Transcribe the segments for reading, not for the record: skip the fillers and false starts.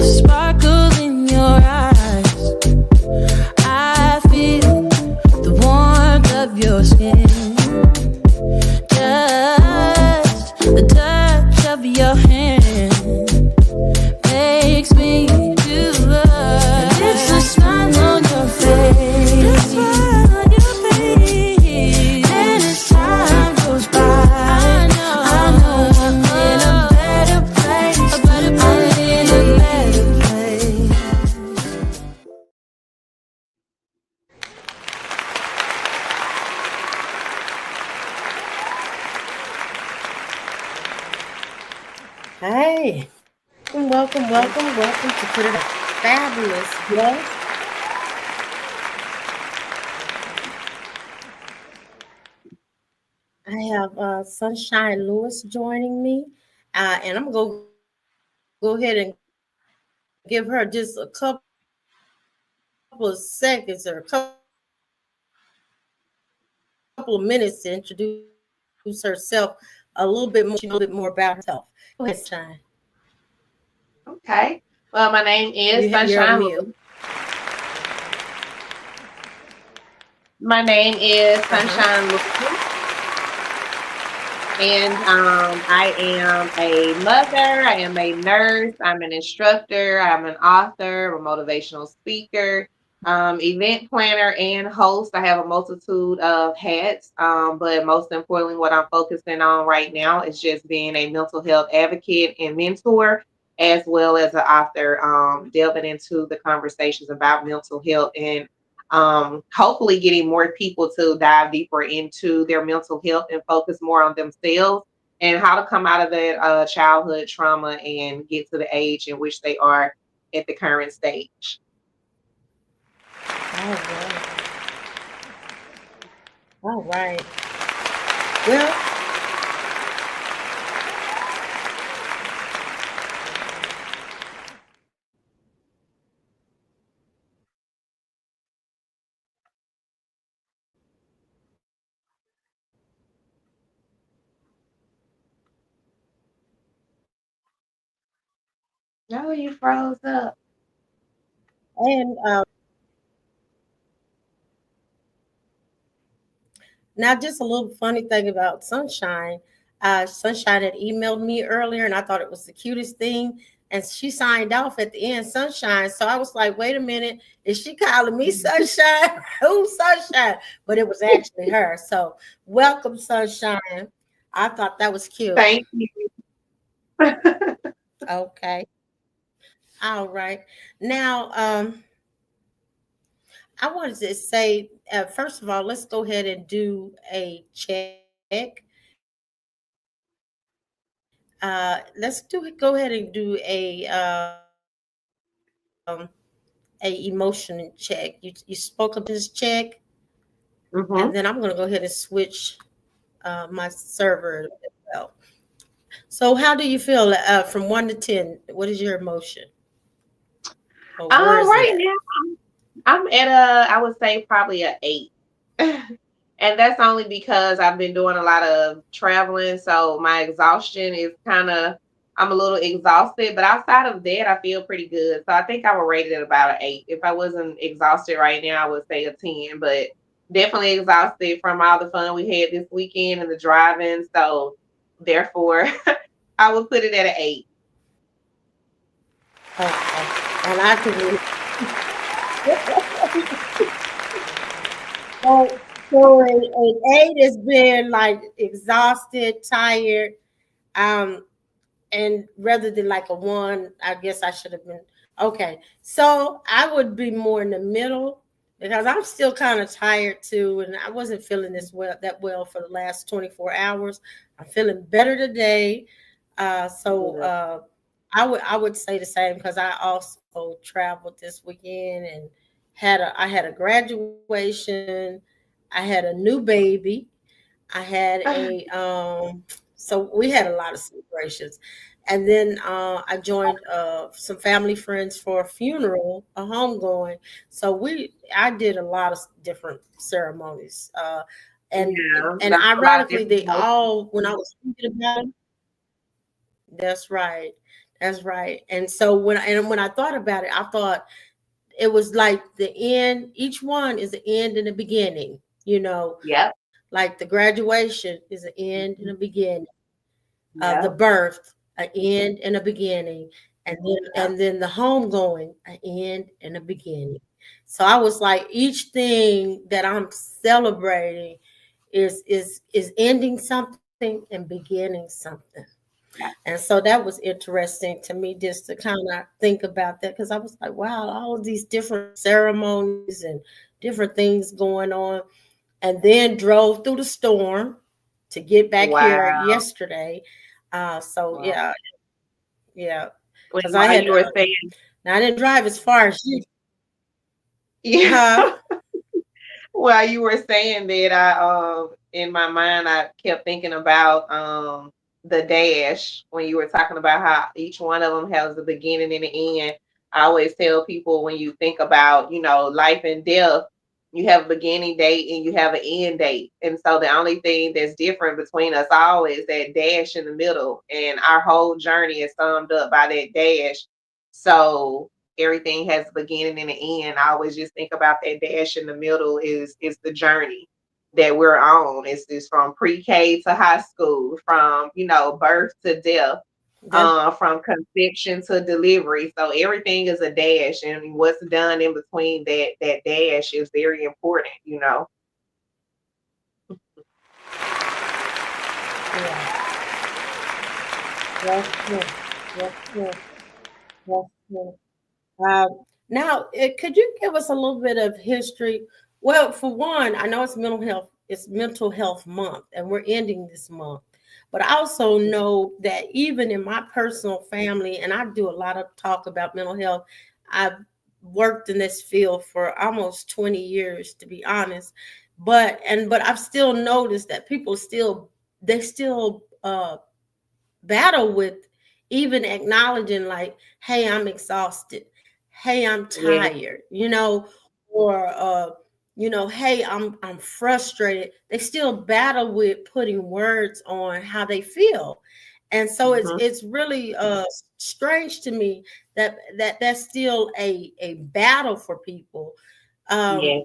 sparkle in your eyes. I feel the warmth of your skin. Just the touch of your hand makes me do love. It's a smile on your face. And as time goes by, I know I'm in a better place. I'm in a better place. Hey, welcome to Put It Up. Fabulous guest. I have Sunshine Lewis joining me, and I'm gonna go ahead and give her just a couple of seconds or a couple of minutes to introduce herself a little bit more about herself. Go ahead, Sunshine. Okay. Well, my name is You're on Sunshine mute. Lewis. My name is Sunshine Lewis. And I am a mother, I am a nurse, I'm an instructor, I'm an author, a motivational speaker, event planner, and host. I have a multitude of hats, but most importantly, what I'm focusing on right now is just being a mental health advocate and mentor, as well as an author, delving into the conversations about mental health and hopefully getting more people to dive deeper into their mental health and focus more on themselves and how to come out of that childhood trauma and get to the age in which they are at the current stage. All right. All right. Well, No, you froze up. and now just a little funny thing about Sunshine. Sunshine had emailed me earlier, and I thought it was the cutest thing. And she signed off at the end, Sunshine. So I was like, wait a minute, is she calling me Sunshine? Who's Sunshine? But it was actually her. So welcome, Sunshine. I thought that was cute. Thank you. Okay. All right. Now, I wanted to say, first of all, let's go ahead and do a check. Let's go ahead and do a emotion check. You spoke of this check, Mm-hmm. and then I'm going to go ahead and switch my server as well. So, how do you feel from 1 to 10? What is your emotion? Or where is it Right at? now, I'm at I would say probably a 8. And that's only because I've been doing a lot of traveling. So my exhaustion is I'm a little exhausted. But outside of that, I feel pretty good. So I think I would rate it about an 8. If I wasn't exhausted right now, I would say a 10. But definitely exhausted from all the fun we had this weekend and the driving. So therefore, I would put it at an 8. Okay. And I can. Oh, so an 8 is being like exhausted, tired, um, and rather than like a 1, I guess I should have been okay. So I would be more in the middle because I'm still kind of tired too, and I wasn't feeling that well for the last 24 hours. I'm feeling better today. So Good. I would say the same because I also traveled this weekend and I had a graduation, I had a new baby, I had a so we had a lot of celebrations. And then I joined some family friends for a funeral, a homegoing. So I did a lot of different ceremonies. And Yeah, and that's a lot of ironically, different they emotions. all when I was thinking about it, that's right. That's right. And so when I thought about it, I thought it was like the end. Each one is an end and a beginning. Yep. Like the graduation is an end and a Mhm. beginning. The Yep. birth, an end and a beginning, and then Yep. the homegoing, an end and a beginning. So I was like, each thing that I'm celebrating is ending something and beginning something. Yep. And so that was interesting to me just to kind of think about that because I was like, wow, all of these different ceremonies and different things going on. And then drove through the storm to get back here Wow. yesterday. So Wow. yeah, yeah, When because I while had you were saying, now I didn't drive as far as you, yeah, huh? while you were saying that, I in my mind I kept thinking about the dash when you were talking about how each one of them has the beginning and the end. I always tell people when you think about, life and death, you have a beginning date and you have an end date. And so the only thing that's different between us all is that dash in the middle. And our whole journey is summed up by that dash. So everything has a beginning and an end. I always just think about that dash in the middle is the journey that we're on. It's from pre-K to high school, from birth to death, That's from conception to delivery. So everything is a dash, and what's done in between that dash is very important. yeah, that's true. That's true. That's true. Now, could you give us a little bit of history? Well, for one, I know it's mental health. It's Mental Health Month, and we're ending this month. But I also know that even in my personal family, and I do a lot of talk about mental health. I've worked in this field for almost 20 years, to be honest. But I've still noticed that people still battle with even acknowledging like, hey, I'm exhausted, hey, I'm Yeah. tired, or hey, I'm frustrated. They still battle with putting words on how they feel. And so Hmm. it's really strange to me that's still a battle for people. Yeah.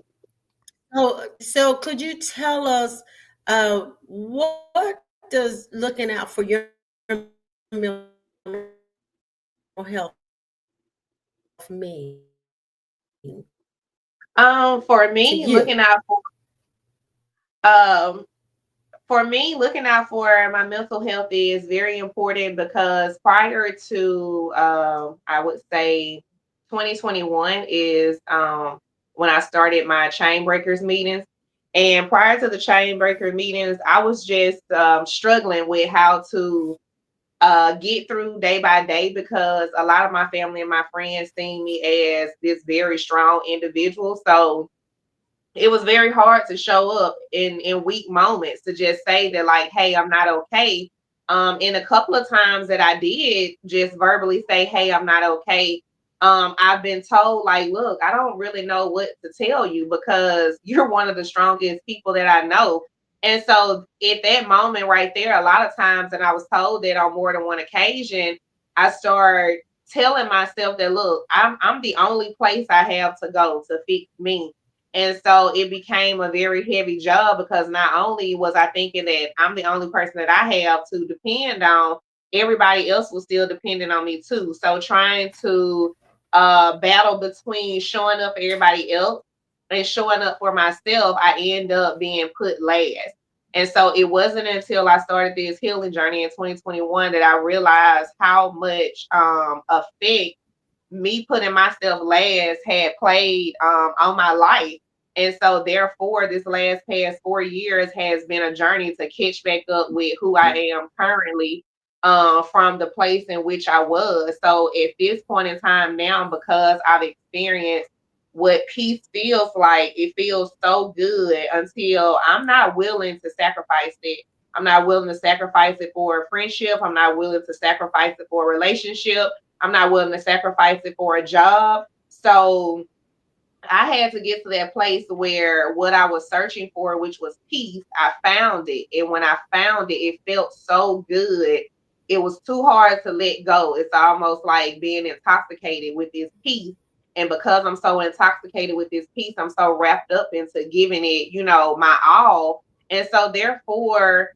So could you tell us what does looking out for your mental health mean For to me, you? um looking out for my mental health is very important because prior to I would say 2021 is when I started my chain breakers meetings. And prior to the chain breaker meetings, I was just struggling with how to get through day by day because a lot of my family and my friends see me as this very strong individual. So it was very hard to show up in weak moments to just say that, like, hey, I'm not okay. And a couple of times that I did just verbally say, hey, I'm not okay, I've been told, like, look, I don't really know what to tell you because you're one of the strongest people that I know. And so at that moment right there, a lot of times, and I was told that on more than one occasion, I start telling myself that, look, I'm the only place I have to go to fix me. And so it became a very heavy job because not only was I thinking that I'm the only person that I have to depend on, everybody else was still depending on me too. So trying to battle between showing up for everybody else and showing up for myself, I end up being put last. And so it wasn't until I started this healing journey in 2021 that I realized how much effect me putting myself last had played on my life. And so therefore this last past 4 years has been a journey to catch back up with who I am currently, from the place in which I was. So at this point in time now, because I've experienced what peace feels like, it feels so good until I'm not willing to sacrifice it. I'm not willing to sacrifice it for a friendship. I'm not willing to sacrifice it for a relationship. I'm not willing to sacrifice it for a job. So I had to get to that place where what I was searching for, which was peace, I found it. And when I found it, it felt so good. it was too hard to let go. It's almost like being intoxicated with this peace. And because I'm so intoxicated with this peace, I'm so wrapped up into giving it, my all. And so therefore,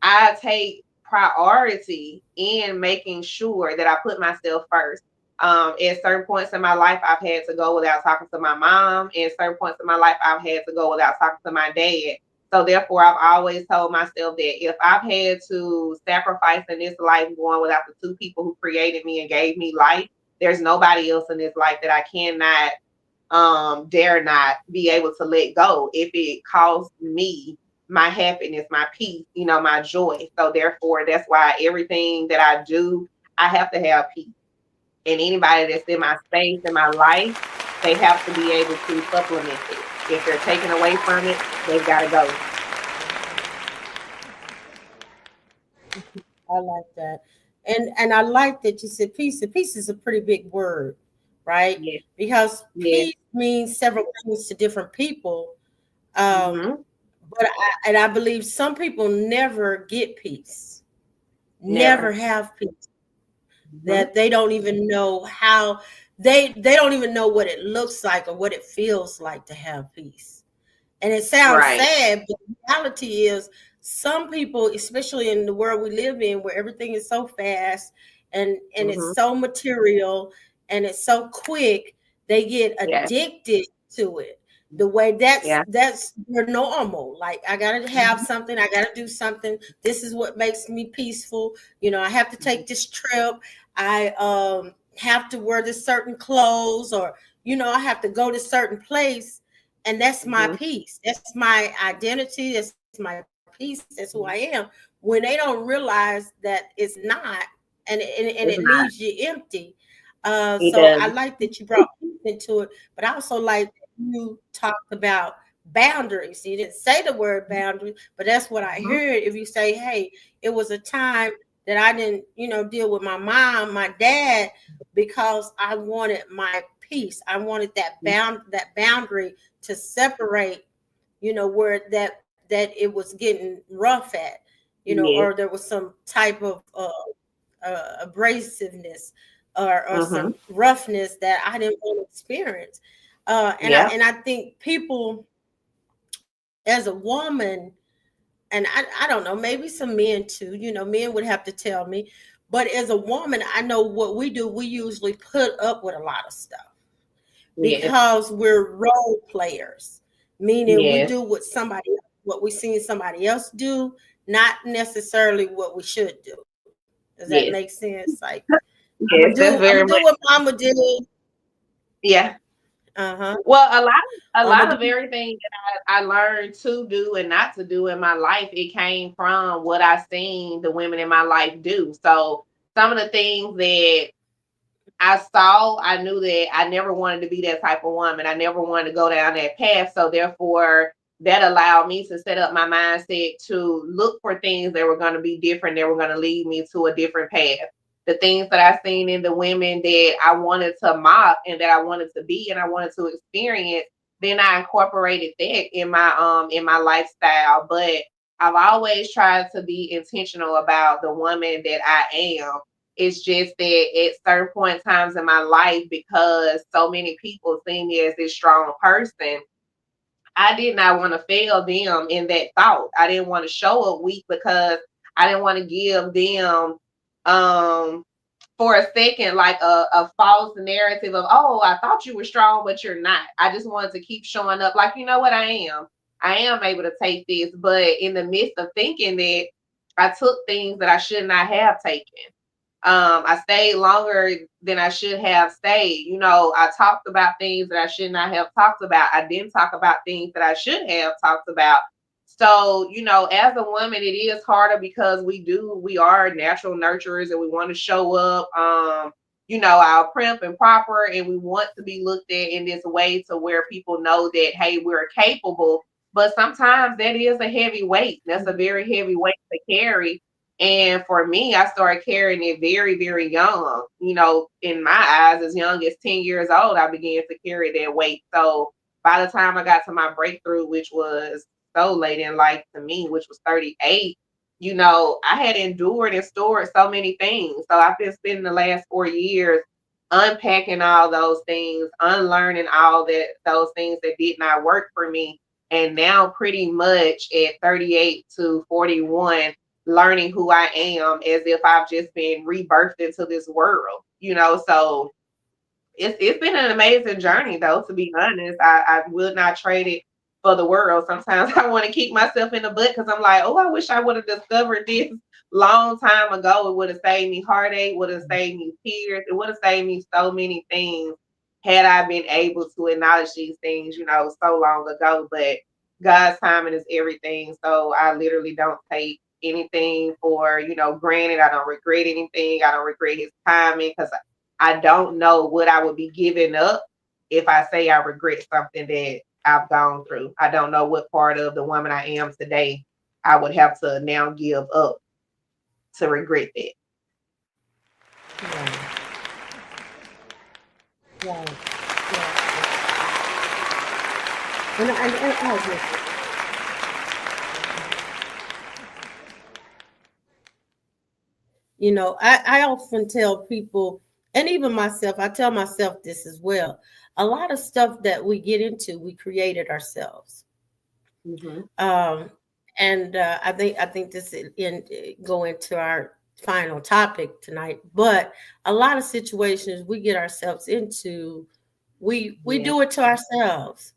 I take priority in making sure that I put myself first. At certain points in my life, I've had to go without talking to my mom. At certain points in my life, I've had to go without talking to my dad. So therefore, I've always told myself that if I've had to sacrifice in this life going without the two people who created me and gave me life, there's nobody else in this life that I cannot, dare not be able to let go if it costs me my happiness, my peace, my joy. So therefore, that's why everything that I do, I have to have peace. And anybody that's in my space, in my life, they have to be able to supplement it. If they're taken away from it, they've got to go. I like that. And I like that you said peace. And peace is a pretty big word, right? Yes, Because yes. peace means several things to different people. Um, Mm-hmm. but I believe some people never get peace, never Never. have peace. Mm-hmm. That they don't even know how they don't even know what it looks like or what it feels like to have peace. And it sounds Right. sad, but the reality is some people, especially in the world we live in where everything is so fast and it's Mm-hmm. so material and it's so quick, they get Yes. addicted to it. The way that's Yeah. that's their normal. Like I gotta have Mm-hmm. something, I gotta do something. This is what makes me peaceful. I have to take this trip. I have to wear this certain clothes, or I have to go to certain place, and that's my Mm-hmm. peace. That's my identity. That's my peace. That's who I am. When they don't realize that it's not, and it It's leaves not. you empty. It So I does. like that you brought peace into it, but I also like that you talked about boundaries. You didn't say the word boundary, but that's what I Mm-hmm. heard. If you say, "Hey, it was a time that I didn't, deal with my mom, my dad, because I wanted my peace. I wanted that boundary to separate, where that it was getting rough at, or Yes. there was some type of abrasiveness or Mm-hmm. some roughness that I didn't want to experience. And I Yep. and I think people as a woman, and I don't know, maybe some men too, men would have to tell me, but as a woman, I know what we do, we usually put up with a lot of stuff Yes. because we're role players, meaning we Yes. do what we seen somebody else do, not necessarily what we should do. Does that make Yes. sense? Like Yes. That's I'm gonna very do much. what mama did. Yeah. Uh-huh. Well, a I'm lot gonna of do. everything that I learned to do and not to do in my life, it came from what I seen the women in my life do. So some of the things that I saw, I knew that I never wanted to be that type of woman. I never wanted to go down that path. So therefore, that allowed me to set up my mindset to look for things that were going to be different, that were going to lead me to a different path. The things that I seen in the women that I wanted to mock and that I wanted to be and I wanted to experience, then I incorporated that in my lifestyle. But I've always tried to be intentional about the woman that I am. It's just that at certain point in times in my life, because so many people see me as this strong person, I did not want to fail them in that thought. I didn't want to show up weak because I didn't want to give them um for a second like a false narrative of, oh, I thought you were strong, but you're not. I just wanted to keep showing up like, you know what, I am. I am able to take this, but in the midst of thinking that, I took things that I should not have taken. I stayed longer than I should have stayed. I talked about things that I should not have talked about. I didn't talk about things that I should have talked about. So, as a woman, it is harder because we are natural nurturers and we want to show up, our primp and proper, and we want to be looked at in this way to where people know that, hey, we're capable. But sometimes that is a heavy weight. That's a very heavy weight to carry, and for me, I started carrying it very, very young. In my eyes, as young as 10 years old, I began to carry that weight. So by the time I got to my breakthrough, which was so late in life to me, which was 38, I had endured and stored so many things. So I've been spending the last 4 years unpacking all those things, unlearning all those things that did not work for me. And now pretty much at 38 to 41, learning who I am as if I've just been rebirthed into this world. So it's been an amazing journey though, to be honest. I would not trade it for the world. Sometimes I want to kick myself in the butt because I'm like, oh, I wish I would have discovered this long time ago. It would have saved me heartache, would have saved me tears, it would have saved me so many things had I been able to acknowledge these things, so long ago. But God's timing is everything. So I literally don't take anything for, granted. I don't regret anything. I don't regret his timing because I don't know what I would be giving up if I say I regret something that I've gone through. I don't know what part of the woman I am today I would have to now give up to regret that. Right. Right. And oh, listen, I often tell people, and even myself, I tell myself this as well. A lot of stuff that we get into, we created ourselves. Mm-hmm. Um, and I think this go into our final topic tonight. But a lot of situations we get ourselves into, we Yeah. do it to ourselves,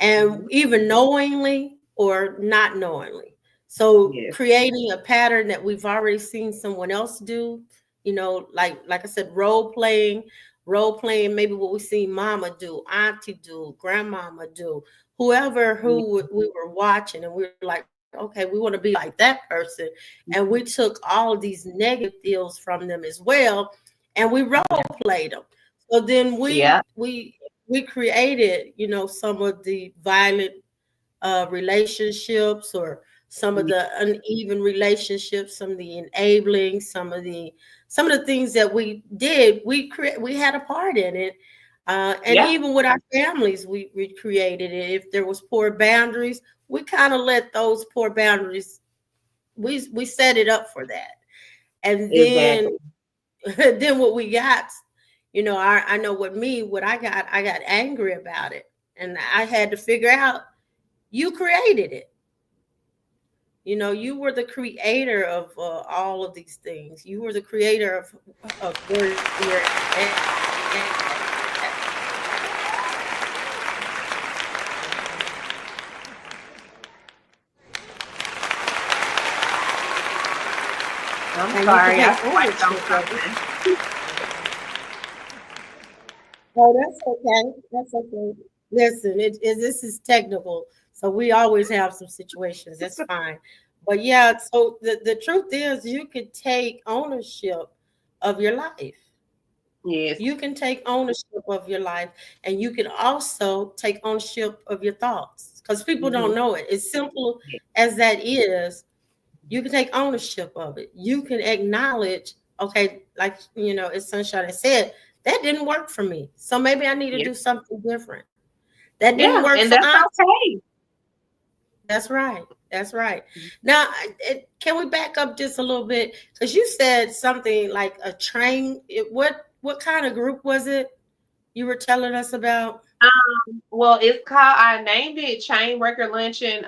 and Mm-hmm. even knowingly or not knowingly. So Yes. creating a pattern that we've already seen someone else do, like I said, role playing, maybe what we see mama do, auntie do, grandmama do, whoever Yeah. who we were watching, and we were like, okay, we want to be like that person. And we took all of these negative deals from them as well, and we role Yeah. played them. So then we Yeah. we we created, some of the violent relationships, or some of the uneven relationships, some of the enabling, some of the things that we did. We had a part in it, and Yeah. even with our families, we created it. If there was poor boundaries, we kind of let those poor boundaries. We set it up for that, and then Exactly. then what we got, I know what I got angry about it, and I had to figure out, you created it. You were the creator of all of these things. You were the creator of where you're I'm and you can sorry. I take swiped on ownership of it. something. Oh, that's okay. That's okay. Listen, this is technical, so we always have some situations. That's fine. But yeah, so the truth is, you could take ownership of your life. Yes. You can take ownership of your life, and you can also take ownership of your thoughts, because people Mm-hmm. don't know it. As simple as that is, you can take ownership of it. You can acknowledge, okay, like, as Sunshine has said, that didn't work for me. So maybe I need to Yeah. do something different. That didn't Yeah. work And for that's Aunt. okay. That's right. That's right. Now, can we back up just a little bit? Because you said something like a train. What kind of group was it you were telling us about? Well, it's called, I named it Chain Breaker Luncheon.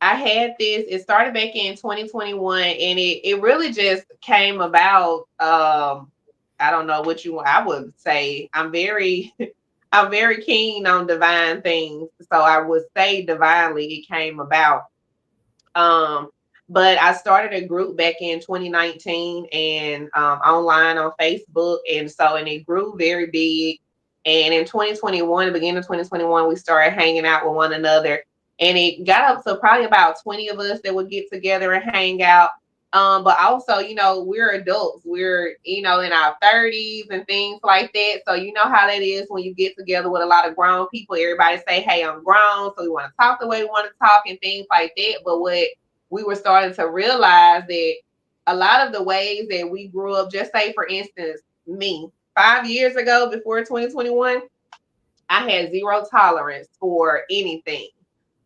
I had this, it started back in 2021, and it really just came about. I don't know what I would say. I'm very I'm very keen on divine things. So I would say divinely it came about. Um, but I started a group back in 2019, and online on Facebook. And it grew very big. And in 2021, the beginning of 2021, we started hanging out with one another. And it got up to probably about 20 of us that would get together and hang out. But also, we're adults. We're, in our 30s and things like that. So you know how that is when you get together with a lot of grown people. Everybody say, hey, I'm grown, so we want to talk the way we want to talk and things like that. But what we were starting to realize that a lot of the ways that we grew up, just say for instance, me, 5 years ago before 2021, I had zero tolerance for anything.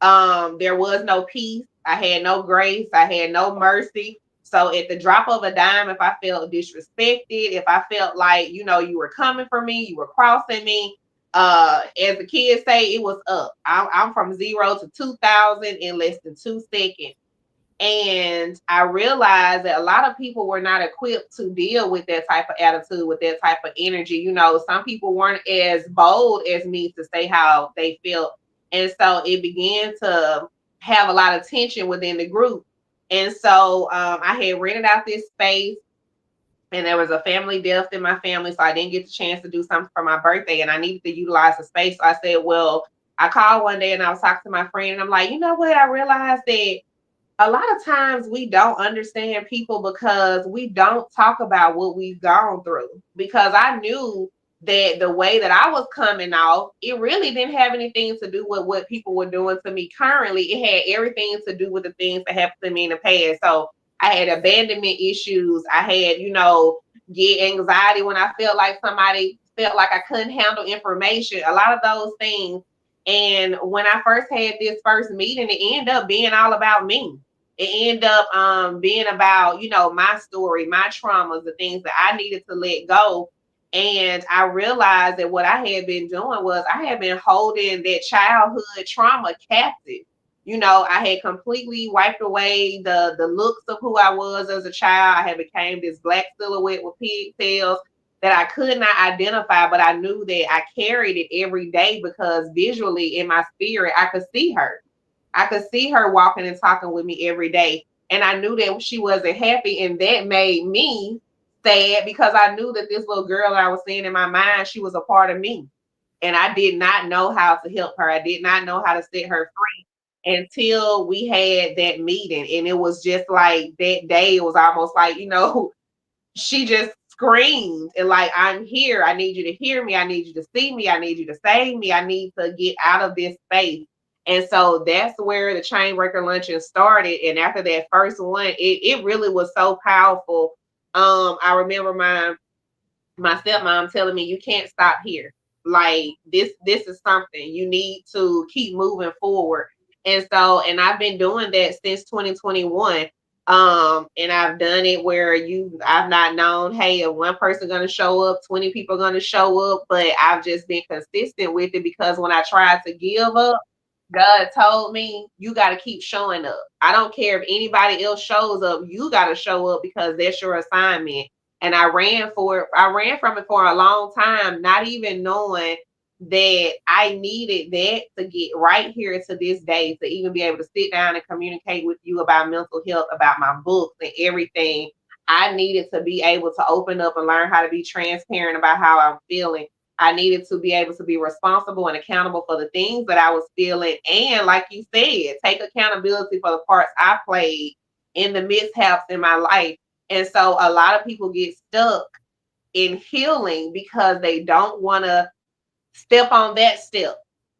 There was no peace. I had no grace. I had no mercy. So at the drop of a dime, if I felt disrespected, if I felt like, you were coming for me, you were crossing me, as the kids say, it was up. I'm from 0 to 2,000 in less than 2 seconds. And I realized that a lot of people were not equipped to deal with that type of attitude, with that type of energy. Some people weren't as bold as me to say how they felt. And so it began to have a lot of tension within the group. And so I had rented out this space, and there was a family death in my family. So I didn't get the chance to do something for my birthday, and I needed to utilize the space. So I said, well, I called one day and I was talking to my friend, and I'm like, you know what? I realized that a lot of times we don't understand people because we don't talk about what we've gone through. Because I knew that the way that I was coming off, it really didn't have anything to do with what people were doing to me currently. It had everything to do with the things that happened to me in the past. So I had abandonment issues. I had, get anxiety when I felt like somebody felt like I couldn't handle information, a lot of those things. And when I first had this first meeting, it ended up being all about me. It ended up being about, my story, my traumas, the things that I needed to let go. And I realized that what I had been doing was I had been holding that childhood trauma captive. I had completely wiped away the looks of who I was as a child. I had became this black silhouette with pigtails that I could not identify, but I knew that I carried it every day because visually in my spirit, I could see her. I could see her walking and talking with me every day. And I knew that she wasn't happy. And that made me sad because I knew that this little girl I was seeing in my mind, she was a part of me. And I did not know how to help her. I did not know how to set her free until we had that meeting. And it was just like that day, it was almost like, she just screamed and like, I'm here. I need you to hear me. I need you to see me. I need you to save me. I need to get out of this space. And so that's where the chain breaker luncheon started. And after that first one, it really was so powerful. I remember my stepmom telling me, you can't stop here. Like this is something you need to keep moving forward. And I've been doing that since 2021. And I've done it where I've not known, hey, if one person gonna show up, 20 people gonna show up, but I've just been consistent with it because when I tried to give up, God told me you got to keep showing up. I don't care if anybody else shows up, you got to show up because that's your assignment. And I ran for it. I ran from it for a long time, not even knowing that I needed that to get right here to this day, to even be able to sit down and communicate with you about mental health, about my books and everything. I needed to be able to open up and learn how to be transparent about how I'm feeling. I needed to be able to be responsible and accountable for the things that I was feeling. And like you said, take accountability for the parts I played in the mishaps in my life. And so a lot of people get stuck in healing because they don't want to step on that step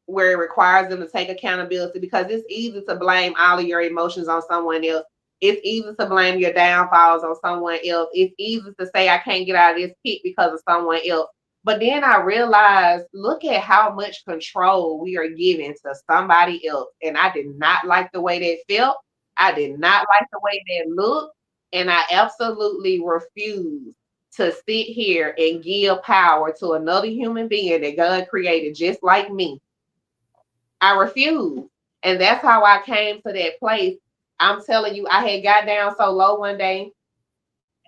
where it requires them to take accountability, because it's easy to blame all of your emotions on someone else. It's easy to blame your downfalls on someone else. It's easy to say, I can't get out of this pit because of someone else. But then I realized, look at how much control we are giving to somebody else. And I did not like the way that felt. I did not like the way that looked. And I absolutely refuse to sit here and give power to another human being that God created just like me. I refuse. And that's how I came to that place. I'm telling you, I had got down so low one day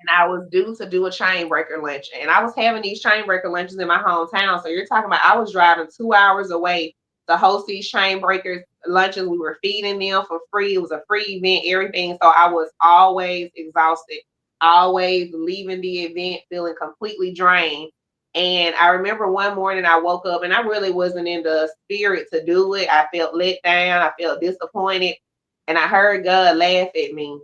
and I was due to do a chain breaker lunch. And I was having these chain breaker lunches in my hometown. So you're talking about I was driving 2 hours away to host these chain breakers lunches. We were feeding them for free. It was a free event, everything. So I was always exhausted, always leaving the event feeling completely drained. And I remember one morning I woke up and I really wasn't in the spirit to do it. I felt let down. I felt disappointed. And I heard God laugh at me.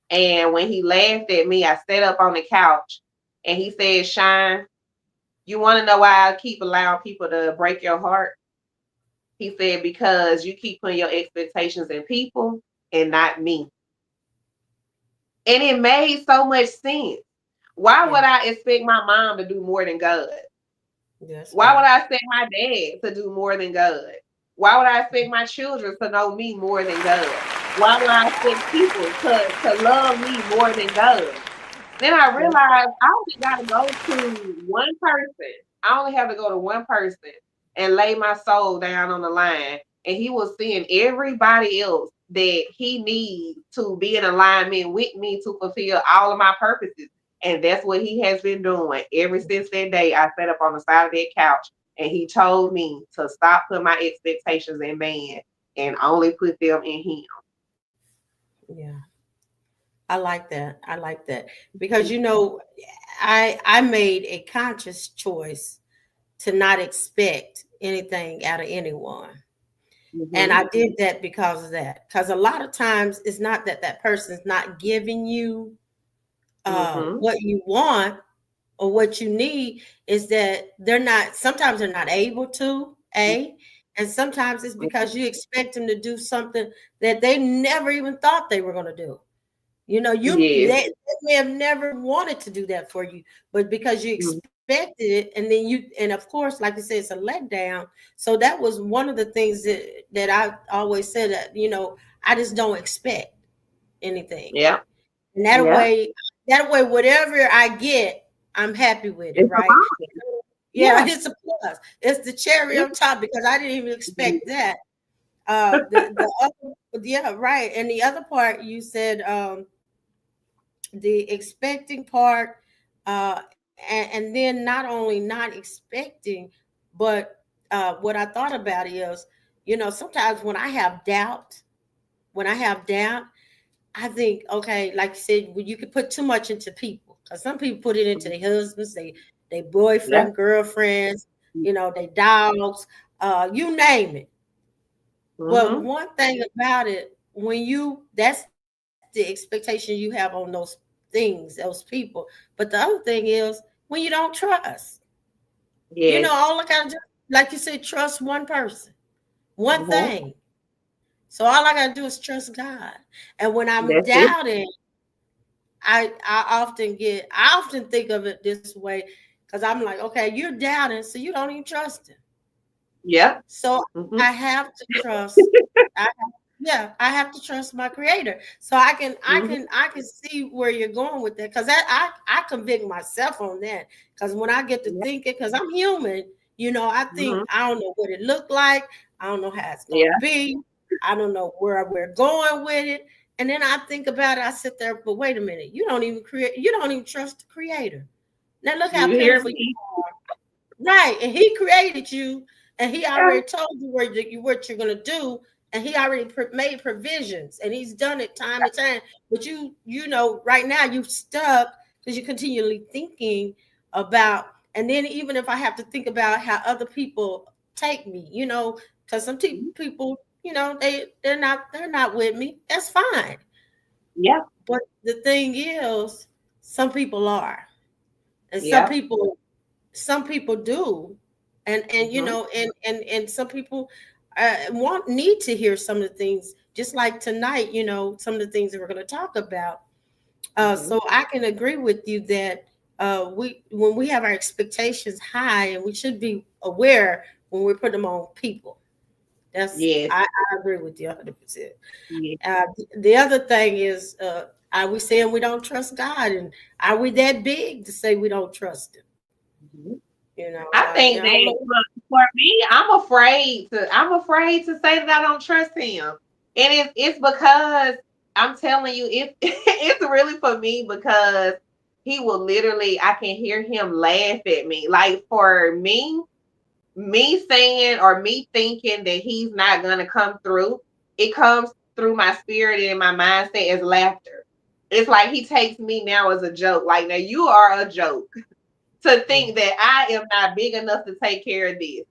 And when he laughed at me, I sat up on the couch and he said, Shine, you want to know why I keep allowing people to break your heart? He said, because you keep putting your expectations in people and not me. And it made so much sense. Why would I expect my mom to do more than God? Why would I expect my dad to do more than God? Why would I expect my children to know me more than God? Why would I expect people to love me more than God? Then I realized I only got to go to one person. I only have to go to one person and lay my soul down on the line. And he will send everybody else that he needs to be in alignment with me to fulfill all of my purposes. And that's what he has been doing ever since that day. I sat up on the side of that couch and he told me to stop putting my expectations in man and only put them in him. Yeah. I like that. I like that because I made a conscious choice to not expect anything out of anyone. And Mm-hmm. I did that because of that. Because a lot of times it's not that that person's not giving you Mm-hmm. what you want or what you need, is that sometimes they're not able to, and sometimes it's because you expect them to do something that they never even thought they were going to do. Yes. They may have never wanted to do that for you, but because you Mm-hmm. expected it, and of course, like you said, it's a letdown. So that was one of the things that I always said, that I just don't expect anything, Yeah. and Yeah. that way, whatever I get, I'm happy with it, It's a right? bond. Yeah, Yeah. it's a plus. It's the cherry Yeah. on top because I didn't even Mhm. expect that. The other, yeah, right, and the other part you said. The expecting part, and then not only not expecting, but what I thought about is, sometimes when I have doubt, I think, okay, like you said, when you can put too much into people, because some people put it into their husbands, they Yeah. boyfriend, girlfriends, they dogs, you name it. But Mm-hmm. one thing about it, that's the expectation you have on those things, those people. But the other thing is when you don't trust, Yes. all I gotta do, like you said, trust one person, one Mm-hmm. thing. So all I gotta do is trust God. And when I'm That's it. doubting, I often think of it this way, because I'm like, okay, you're doubting, so you don't even trust him. Yeah. So Mm-hmm. I have to trust. I have to trust my creator. So Mm-hmm. I can see where you're going with that, because I convict myself on that. Because when I get to Yeah. thinking, because I'm human, I think Mm-hmm. I don't know what it looked like. I don't know how it's gonna Yeah. be. I don't know where we're going with it. And then I think about it, I sit there, but wait a minute, you don't even trust the creator. Now look how You hear pitiful. me? Right, and he created you, and he Yeah. already told you what you're gonna do, and he already made provisions, and he's done it time and time. But right now you stuck because you're continually thinking about, and then even if I have to think about how other people take me, because some people, they're not with me. That's fine, Yeah. but the thing is, some people are, and Yeah. some people do, and Mm-hmm. and some people want need to hear some of the things, just like tonight, some of the things that we're going to talk about. Mm-hmm. So I can agree with you that we when we have our expectations high, and we should be aware when we put them on people. That's Yes. I agree with you 100%. Yes. The other thing is, are we saying we don't trust God, and are we that big to say we don't trust him? Mhm. you know I i, think I don't that know. for me, I'm afraid to say that I don't trust him. And it's because I'm telling you, it's really for me because he will literally, I can hear him laugh at me. Like for me saying or me thinking that he's not gonna come through, it comes through my spirit and my mindset as laughter. It's like he takes me now as a joke. Like, now you are a joke to Yeah. think that I am not big enough to take care of this.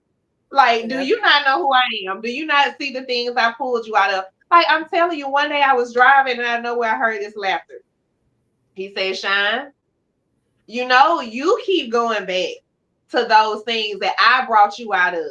Like, And do that's you not know who I am? Do you not see the things I pulled you out of? Like, I'm telling you, one day I was driving and I know where I heard this laughter. He said, Shine, you keep going back to those things that I brought you out of.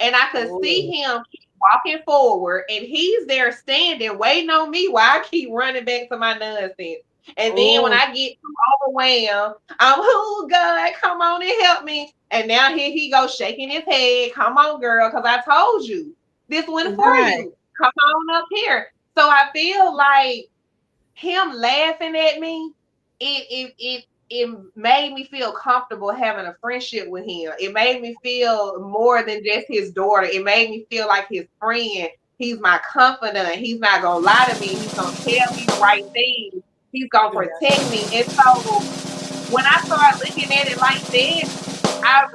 And I could see oh, him keep walking forward, and he's there standing, waiting on me while I keep running back to my nonsense. And then when oh, I get too overwhelmed, I'm, oh God, come on and help me. And now here he goes shaking his head. Come on, girl, because I told you this one for right. you. Come on up here. So I feel like him laughing at me, it made me feel comfortable having a friendship with him. It made me feel more than just his daughter. It made me feel like his friend. He's my confidant. He's not gonna lie to me. He's gonna tell me the right thing. He's gonna protect me. And so when I started looking at it like that, I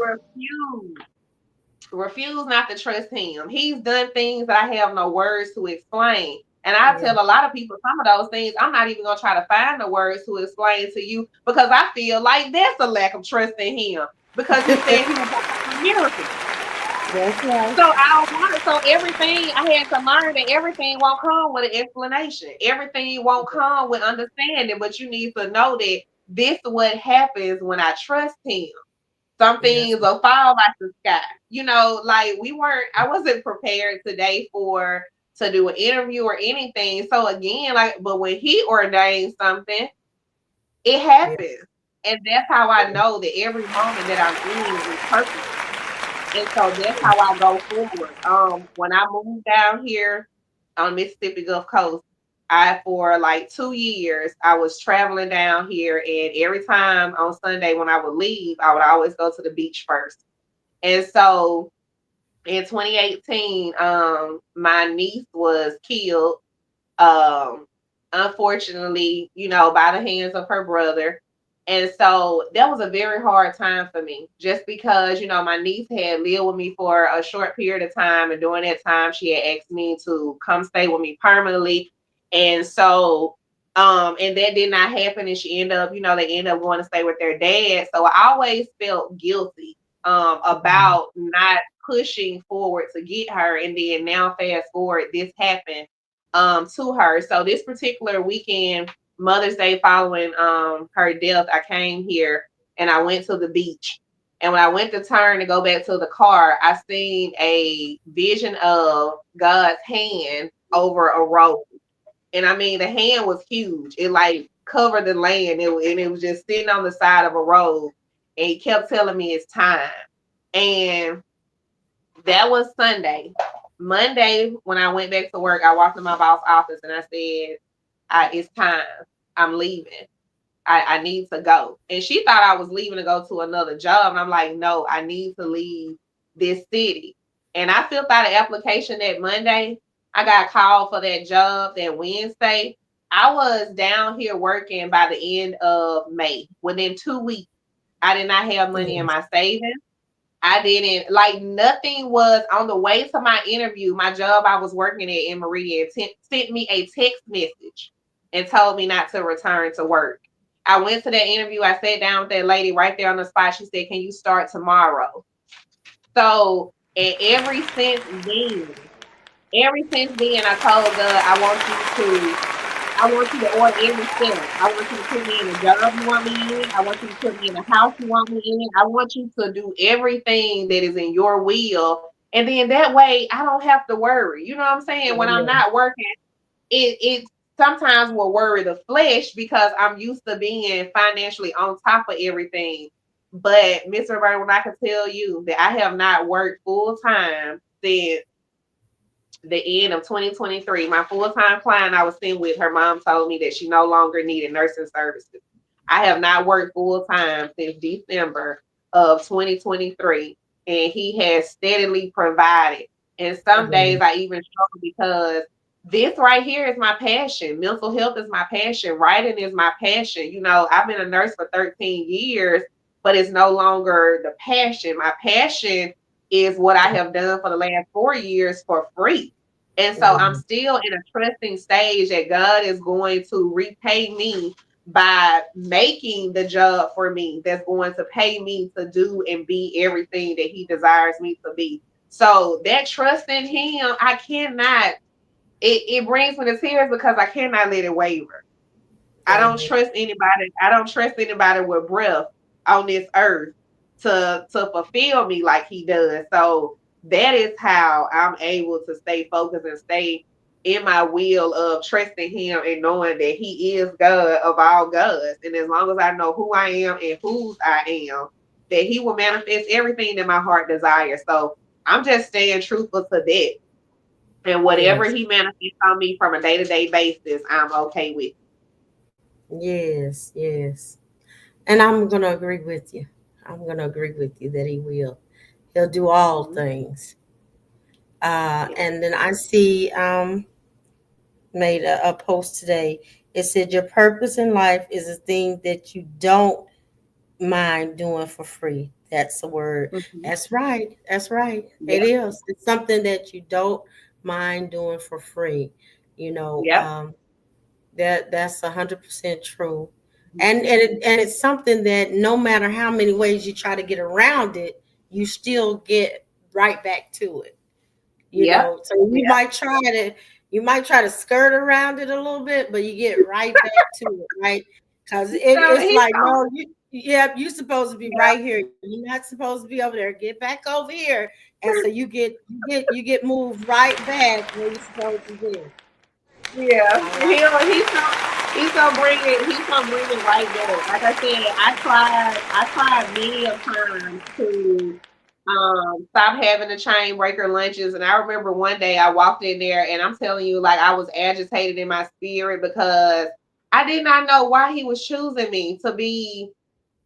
refuse not to trust him. He's done things that I have no words to explain. And I Yeah. tell a lot of people some of those things, I'm not even gonna try to find the words to explain to you because I feel like that's a lack of trust in him because he said he was gonna perform miracles. That's right. So I don't want it. So everything I had to learn that everything won't come with an explanation. Everything won't come with understanding, but you need to know that this is what happens when I trust him. Some Yes. things will fall like the sky. Like I wasn't prepared today to do an interview or anything. So again, but when he ordains something, it Yeah. happens. And that's how I know that every moment that I'm in is purpose. And so that's how I go forward. When I moved down here on Mississippi Gulf Coast, for like 2 years, I was traveling down here, and every time on Sunday when I would leave, I would always go to the beach first. And so in 2018, my niece was killed, um, unfortunately, by the hands of her brother. And so that was a very hard time for me, just because, my niece had lived with me for a short period of time. And during that time, she had asked me to come stay with me permanently. And so, and that did not happen. And she ended up, they ended up going to stay with their dad. So I always felt guilty, about not pushing forward to get her. And then now, fast forward, this happened to her. So this particular weekend, Mother's Day following her death, I came here and I went to the beach. And when I went to turn to go back to the car, I seen a vision of God's hand over a road. And I mean, the hand was huge. It like covered the land, and it was just sitting on the side of a road. And he kept telling me it's time. And that was Sunday. Monday, when I went back to work, I walked in my boss office and I said, it's time. I'm leaving. I need to go. And she thought I was leaving to go to another job. And I'm like, no, I need to leave this city. And I filled out an application that Monday. I got called for that job that Wednesday. I was down here working by the end of May. Within 2 weeks, I did not have money in Yes. my savings. I didn't like nothing was on the way to my interview. My job I was working at in Maria sent me a text message and told me not to return to work. I went to that interview. I sat down with that lady right there on the spot. She said, "Can you start tomorrow?" So, and ever since then, I told God, I want you to order every step. I want you to put me in the job you want me in. I want you to put me in the house you want me in. I want you to do everything that is in your will. And then that way I don't have to worry. You know what I'm saying? When I'm Amen. not working, it sometimes will worry the flesh because I'm used to being financially on top of everything. But Miss Roberta, when I can tell you that I have not worked full time since the end of 2023, my full-time client I was sitting with, her mom told me that she no longer needed nursing services. I have not worked full-time since December of 2023, and he has steadily provided. And some days Amen. I even struggle because this right here is my passion. Mental health is my passion. Writing is my passion. I've been a nurse for 13 years, but it's no longer the passion. My passion is what I have done for the last 4 years for free. And so I'm Amen. still in a trusting stage that God is going to repay me by making the job for me that's going to pay me to do and be everything that He desires me to be. So that trust in Him, I cannot, it brings me to tears because I cannot let it waver. Amen. I don't trust anybody with breath on this earth to fulfill me like he does. So that is how I'm able to stay focused and stay in my will of trusting him and knowing that he is God of all gods. And as long as I know who I am and whose I am, that he will manifest everything that my heart desires. So I'm just staying truthful to that. And whatever Yes. he manifests on me from a day-to-day basis, I'm okay with. Yes. Yes. And I'm gonna agree with you. I'm gonna agree with you that he will. He'll do all Mhm. things. Yeah. And then I see made a post today. It said your purpose in life is a thing that you don't mind doing for free. That's the word. Mhm. That's right. That's right. It Yep. is. It's something that you don't mind doing for free. You know, Yep. that's 100% true. And it's something that no matter how many ways you try to get around it, you still get right back to it. You Yep. know, so you might try to skirt around it a little bit, but you get right back to it, right? Because it's He's like, so no, yeah, you're supposed to be yeah. right here. You're not supposed to be over there. Get back over here. And so you get moved right back where you're supposed to be. Yeah. I like He's gonna bring it right back. Like I said, I tried many of times to stop having the chain breaker lunches. And I remember one day I walked in there and I'm telling you, like I was agitated in my spirit because I did not know why he was choosing me to be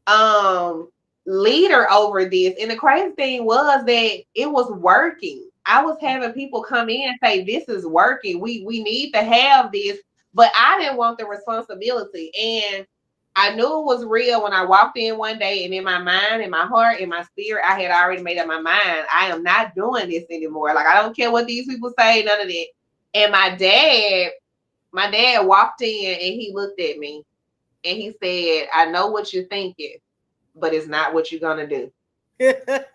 um leader over this. And the crazy thing was that it was working. I was having people come in and say, this is working. We need to have this. But I didn't want the responsibility. And I knew it was real when I walked in one day, and in my mind, in my heart, in my spirit, I had already made up my mind. I am not doing this anymore. Like I don't care what these people say, none of that. And my dad walked in and he looked at me and he said, I know what you're thinking, but it's not what you're gonna do. it.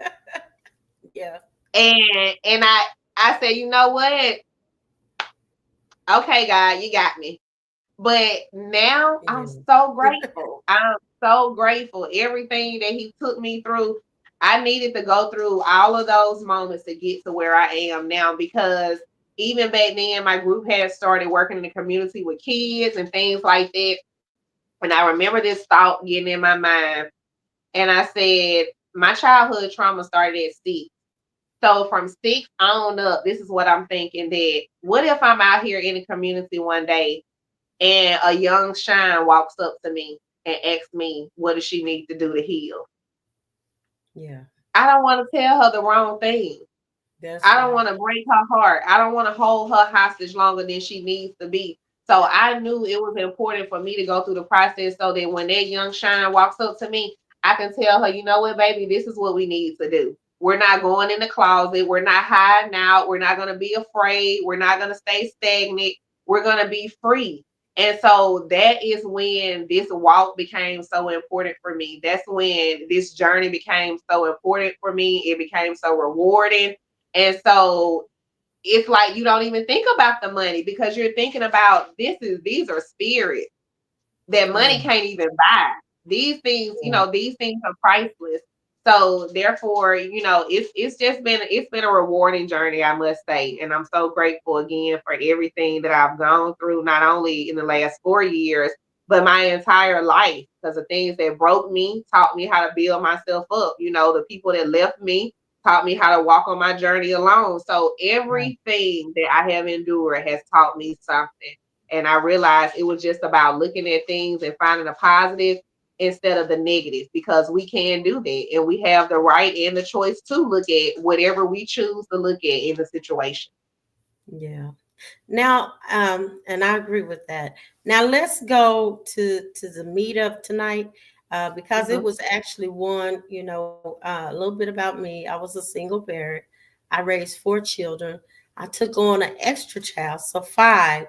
Yeah. And I said, you know what? Okay, God, you got me. But now I'm Yeah. so grateful. I'm so grateful. Everything that he took me through, I needed to go through all of those moments to get to where I am now because even back then my group had started working in the community with kids and things like that. And I remember this thought getting in my mind. And I said, my childhood trauma started at 6. So from 6 on up, this is what I'm thinking that what if I'm out here in the community one day and a young shine walks up to me and asks me, what does she need to do to heal? Yeah. I don't want to tell her the wrong thing. That's I don't right. want to break her heart. I don't want to hold her hostage longer than she needs to be. So I knew it was important for me to go through the process so that when that young shine walks up to me, I can tell her, you know what, baby, this is what we need to do. We're not going in the closet. We're not hiding out. We're not going to be afraid. We're not going to stay stagnant. We're going to be free. And so that is when this walk became so important for me. That's when this journey became so important for me. It became so rewarding. And so it's like you don't even think about the money because you're thinking about these are spirits that money Yeah. can't even buy. These things, Yeah. these things are priceless. So therefore, it's been a rewarding journey, I must say. And I'm so grateful again for everything that I've gone through, not only in the last 4 years, but my entire life. Because the things that broke me taught me how to build myself up. The people that left me taught me how to walk on my journey alone. So Right. everything that I have endured has taught me something. And I realized it was just about looking at things and finding a positive instead of the negative because we can do that. And we have the right and the choice to look at whatever we choose to look at in the situation. Yeah. Now, and I agree with that. Now let's go to the meetup tonight, because it Mhm. was actually one. A little bit about me. I was a single parent. I raised 4 children. I took on an extra child, so 5.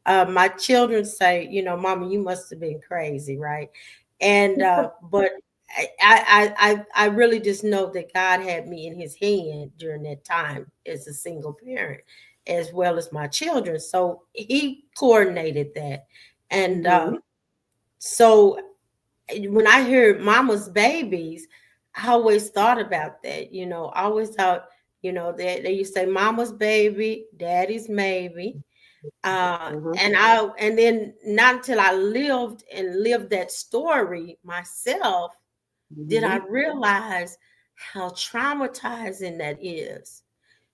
My children say, Mama, you must have been crazy, right? And but I really just know that God had me in His hand during that time as a single parent as well as my children. So he coordinated that. And Mhm. so when I heard mama's babies, I always thought about that. I always thought, they used to say mama's baby, daddy's maybe. Mhm. And then not until I lived that story myself did I Mhm. realize how traumatizing that is.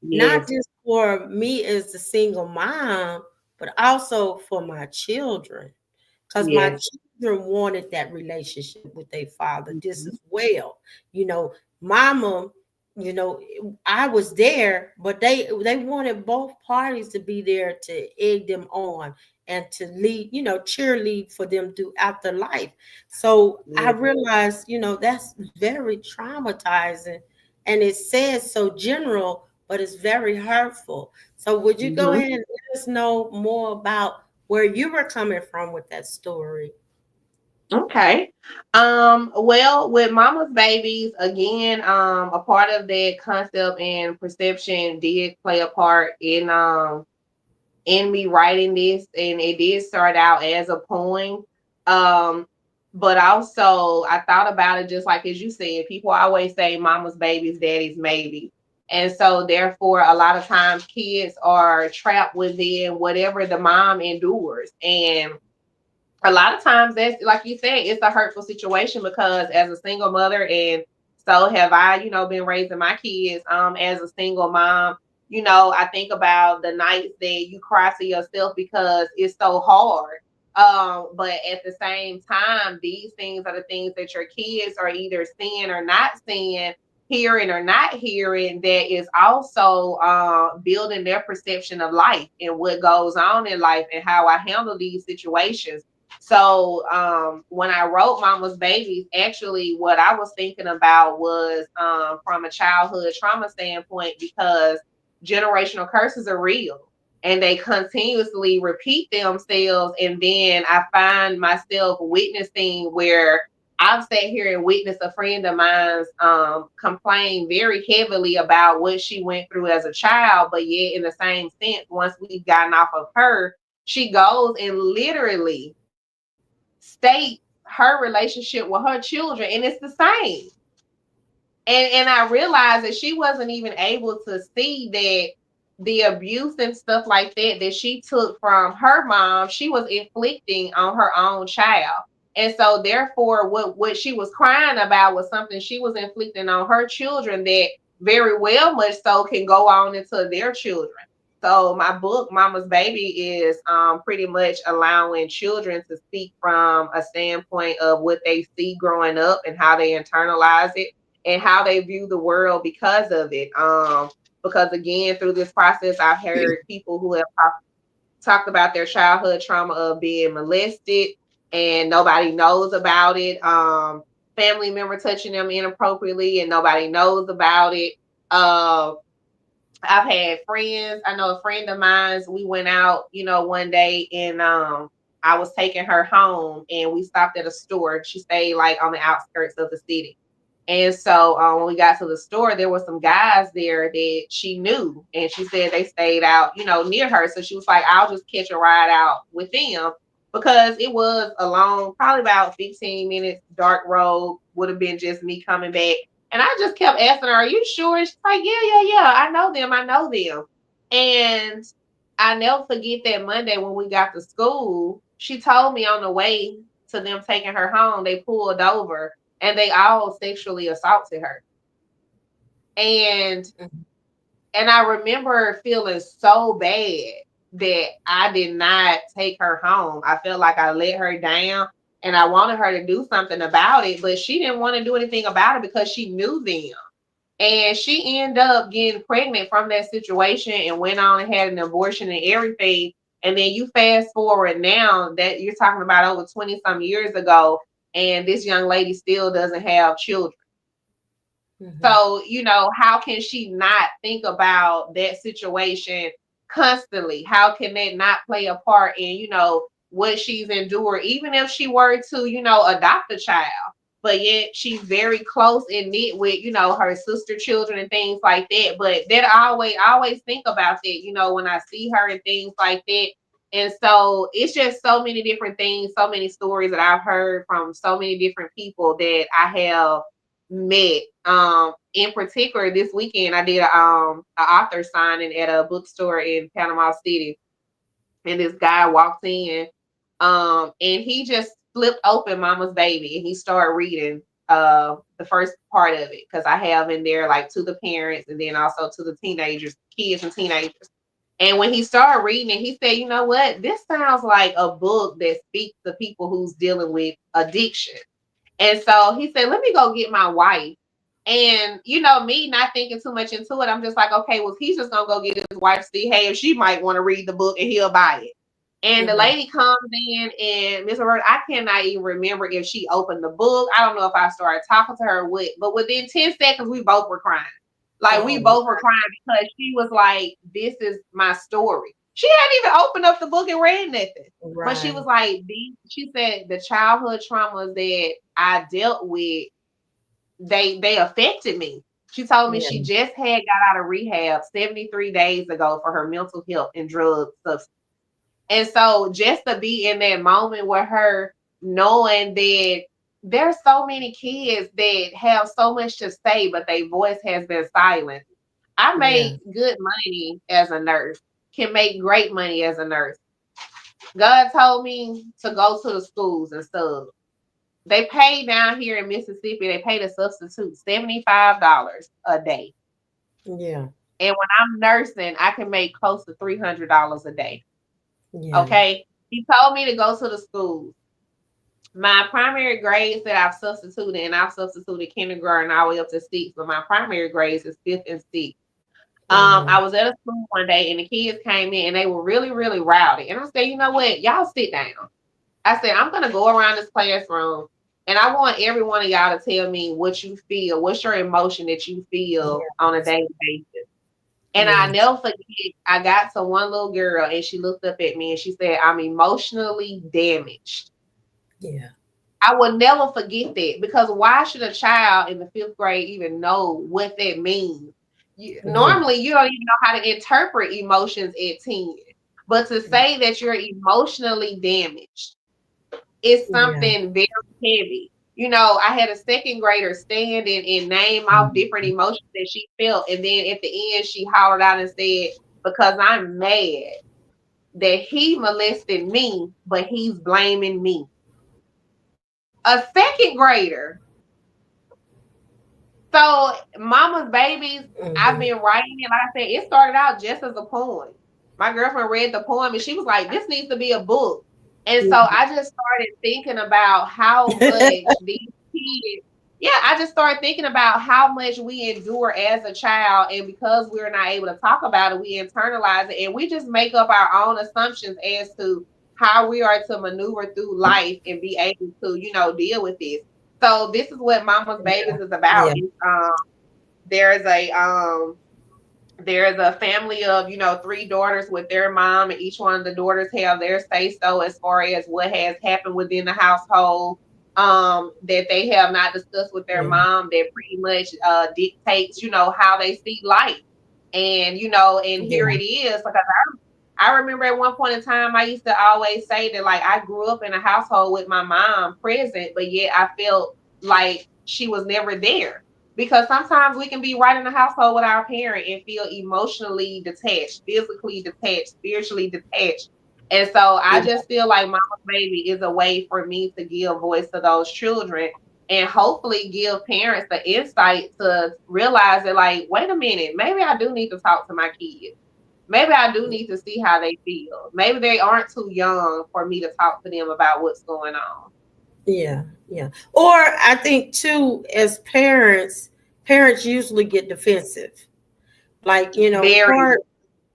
not Yes. just for me as the single mom, but also for my children. Because my Yes. children wanted that relationship with their father just Mhm. as well. You know, mama, you know, I was there, but they wanted both parties to be there to egg them on and to lead, you know, cheerlead for them throughout their life. So I Yes. realized, you know, that's very traumatizing, and it says so general, but it's very hurtful. So would you go Mhm. ahead and let us know more about where you were coming from with that story? Okay. Well, with mama's babies, again, a part of that concept and perception did play a part in me writing this, and it did start out as a poem. Um, but also I thought about it just like as you said, people always say mama's baby's daddy's maybe. And so therefore a lot of times kids are trapped within whatever the mom endures. And a lot of times that's like you said, it's a hurtful situation because as a single mother, and so have I, been raising my kids as a single mom. I think about the nights that you cry to yourself because it's so hard. But at the same time, these things are the things that your kids are either seeing or not seeing, hearing or not hearing, that is also building their perception of life and what goes on in life and how I handle these situations. So when I wrote Mama's Babies, actually what I was thinking about was from a childhood trauma standpoint, because generational curses are real and they continuously repeat themselves. And then I find myself witnessing where I've sat here and witnessed a friend of mine's complain very heavily about what she went through as a child, but yet in the same sense, once we've gotten off of her, she goes and literally state her relationship with her children, and it's the same. And I realized that she wasn't even able to see that the abuse and stuff like that that she took from her mom, she was inflicting on her own child. And so therefore what she was crying about was something she was inflicting on her children that very well much so can go on into their children. So my book, Mama's Baby, is pretty much allowing children to speak from a standpoint of what they see growing up and how they internalize it and how they view the world because of it. Because again, through this process, I've heard people who have talked about their childhood trauma of being molested and nobody knows about it. Family member touching them inappropriately and nobody knows about it. Uh, I've had friends. I know a friend of mine. We went out, one day, and I was taking her home, and we stopped at a store. She stayed like on the outskirts of the city, and so when we got to the store, there were some guys there that she knew, and she said they stayed out, near her. So she was like, "I'll just catch a ride out with them." Because it was a long, probably about 15 minutes, dark road, would have been just me coming back. And I just kept asking her, "Are you sure?" She's like, "Yeah, yeah, yeah. I know them. I know them." And I never forget that Monday when we got to school, she told me on the way to them taking her home, they pulled over and they all sexually assaulted her. And and I remember feeling so bad that I did not take her home. I felt like I let her down and I wanted her to do something about it, but she didn't want to do anything about it because she knew them. And she ended up getting pregnant from that situation and went on and had an abortion and everything. And then you fast forward now that you're talking about over 20 some years ago, and this young lady still doesn't have children. Mhm. So, how can she not think about that situation constantly? How can that not play a part in, what she's endured, even if she were to, adopt a child? But yet she's very close and knit with, her sister children and things like that. But that I always think about that, when I see her and things like that. And so it's just so many different things, so many stories that I've heard from so many different people that I have met. In particular, this weekend I did a author signing at a bookstore in Panama City, and this guy walked in, and he just flipped open Mama's Baby and he started reading. the first part of it, because I have in there like to the parents and then also to the teenagers, kids and teenagers. And when he started reading it, he said, you know what? This sounds like a book that speaks to people who's dealing with addiction. And so he said, let me go get my wife. And me not thinking too much into it, I'm just like, okay, well, he's just gonna go get his wife, see, hey, if she might want to read the book and he'll buy it. And the lady comes in, and Miss Roberta, I cannot even remember if she opened the book. I don't know if I started talking to her or what, but within 10 seconds, we both were crying. Like, we both were crying because she was like, this is my story. She hadn't even opened up the book and read nothing. But she was like, she said the childhood traumas that I dealt with, they affected me. She told me she just had got out of rehab 73 days ago for her mental health and drug substance. And so just to be in that moment with her, knowing that there's so many kids that have so much to say, but their voice has been silent. I made good money as a nurse, can make great money as a nurse. God told me to go to the schools and stuff. They pay down here in Mississippi, they pay the substitute $75 a day. Yeah. And when I'm nursing, I can make close to $300 a day. Yeah. Okay. He told me to go to the schools. My primary grades that I've substituted, and I've substituted kindergarten all the way up to 6, but my primary grades is 5th and 6th. I was at a school one day and the kids came in and they were really, really rowdy. And I said, you know what? Y'all sit down. I said, I'm going to go around this classroom and I want every one of y'all to tell me what you feel. What's your emotion that you feel on a daily basis? And I never forget, I got to one little girl and she looked up at me and she said, I'm emotionally damaged. Yeah. I will never forget that, because why should a child in the 5th grade even know what that means? Normally, you don't even know how to interpret emotions at 10. But to say that you're emotionally damaged is something very heavy. I had a 2nd grader stand and name off different emotions that she felt. And then at the end, she hollered out and said, because I'm mad that he molested me, but he's blaming me. A 2nd grader. So Mama's Babies, I've been writing it. Like I said, it started out just as a poem. My girlfriend read the poem and she was like, this needs to be a book. And so I just started thinking about how much these kids, I just started thinking about how much we endure as a child. And because we're not able to talk about it, we internalize it and we just make up our own assumptions as to how we are to maneuver through life and be able to, deal with this. So this is what Mama's Babies is about. There's a family of 3 daughters with their mom, and each one of the daughters have their say so as far as what has happened within the household that they have not discussed with their mom, that pretty much dictates how they see life. And and here it is, because I remember at one point in time, I used to always say that, like, I grew up in a household with my mom present, but yet I felt like she was never there. Because sometimes we can be right in the household with our parent and feel emotionally detached, physically detached, spiritually detached. And so I just feel like Mama's Baby is a way for me to give voice to those children and hopefully give parents the insight to realize that, like, wait a minute, maybe I do need to talk to my kids. Maybe I do need to see how they feel. Maybe they aren't too young for me to talk to them about what's going on. Yeah, yeah. Or I think too, as parents usually get defensive. Like, they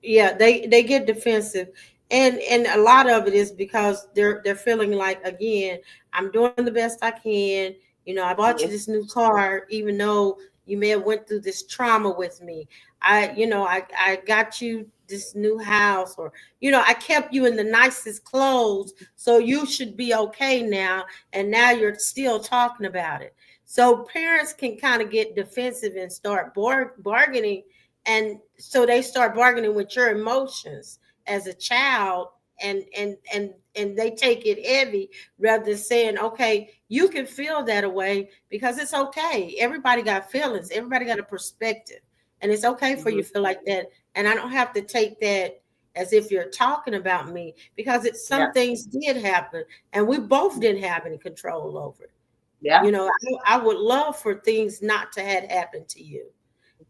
get defensive. And a lot of it is because they're feeling like, again, I'm doing the best I can. I bought you this new car, even though you may have went through this trauma with me. I got you this new house, or I kept you in the nicest clothes, so you should be okay now. And now you're still talking about it. So parents can kind of get defensive and start bargaining, and so they start bargaining with your emotions as a child, and they take it heavy, rather than saying, okay, you can feel that way because it's okay. Everybody got feelings, everybody got a perspective, and it's okay for you to feel like that. And I don't have to take that as if you're talking about me, because some things did happen and we both didn't have any control over it. Yeah. You know, I would love for things not to had happened to you,